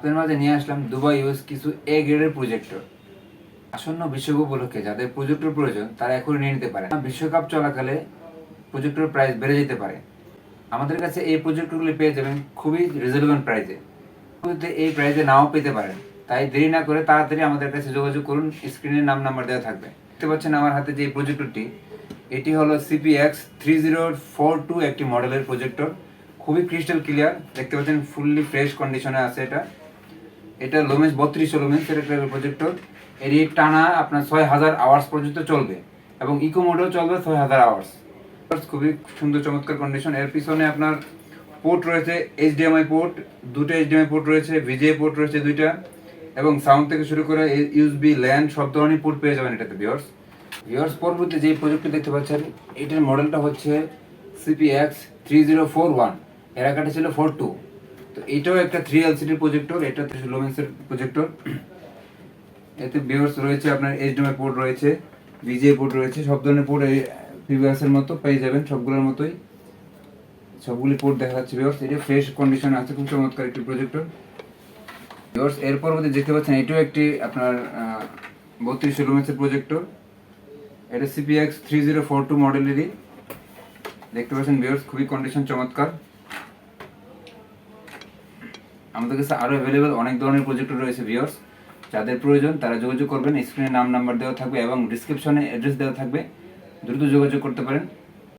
আপনার মাঝে নিয়ে আসলাম দুবাই ইউএস কিছু এ গ্রেডের প্রজেক্টর। আসন্ন বিশ্বকাপ উপলক্ষে যাদের প্রজেক্টর প্রয়োজন তারা এখনই নিয়ে নিতে পারে। বিশ্বকাপ চলাকালে প্রজেক্টর প্রাইস বেড়ে যেতে পারে। আমাদের কাছে এই প্রজেক্টরগুলি পেয়ে যাবেন খুবই রিজনেবল প্রাইসে। এই প্রাইসে নাও পেতে পারেন, তাই দেরি না করে তাড়াতাড়ি আমাদের কাছে যোগাযোগ করুন। স্ক্রিনে নাম্বার দেওয়া থাকবে। দেখতে পাচ্ছেন আমার হাতে যে প্রজেক্টরটি, এটি হলো CPX 3042 একটি মডেলের প্রজেক্টর। খুবই ক্রিস্টাল ক্লিয়ার, দেখতে পাচ্ছেন ফুললি ফ্রেশ কন্ডিশনে আছে। এটা লোমেন্স 32 লোমেন্সের একটা প্রজেক্টর। এর টানা আপনার 6000 আওয়ার্স পর্যন্ত চলবে এবং ইকো মোডেও চলবে 6000 আওয়ার্স। খুবই সুন্দর চমৎকার কন্ডিশন। এর পিছনে আপনার পোর্ট রয়েছে, HDMI পোর্ট, দুটো HDMI পোর্ট রয়েছে, VGA পোর্ট রয়েছে দুইটা, এবং সাউন্ড থেকে শুরু করে USB ল্যান্ড সব ধরনের পোর্ট পেয়ে যাবেন এটাতে। ভিউয়ার্স পরবর্তী যে প্রজেক্টটি দেখতে পাচ্ছেন, এটার মডেলটা হচ্ছে CPX 3041, এর আগেটা ছিল 42। তো এটাও একটা 3 LCD প্রজেক্টর, এটা 3 লুমেন্সের প্রজেক্টর। এতে ভিউয়ার্স রয়েছে আপনার HDMI পোর্ট রয়েছে, VGA পোর্ট রয়েছে, সব ধরনের পোর্ট এই প্রিভিয়াসের মতো পেয়ে যাবেন, সবগুলোর মতোই সবগুলি পোর্ট দেখা যাচ্ছে। ভিউয়ার্স এটা ফ্রেশ কন্ডিশনে আছে, খুব চমৎকার একটি প্রজেক্টর। ভিউয়ার্স এর পরবর্তী দেখতে পাচ্ছেন এটাও একটি আপনার 32 লুমেন্সের প্রজেক্টর। এটা CPX 3042 মডেলেরই, দেখতে পাচ্ছেন ভিউয়ার্স খুবই কন্ডিশন চমৎকার। আমাদের কাছে আরও অ্যাভেলেবেল অনেক ধরনের প্রজেক্টর রয়েছে। ভিউয়ার্স যাদের প্রয়োজন তারা যোগাযোগ করবেন, স্ক্রিনে নাম্বার দেওয়া থাকবে এবং ডিসক্রিপশনে অ্যাড্রেস দেওয়া থাকবে, দ্রুত যোগাযোগ করতে পারেন।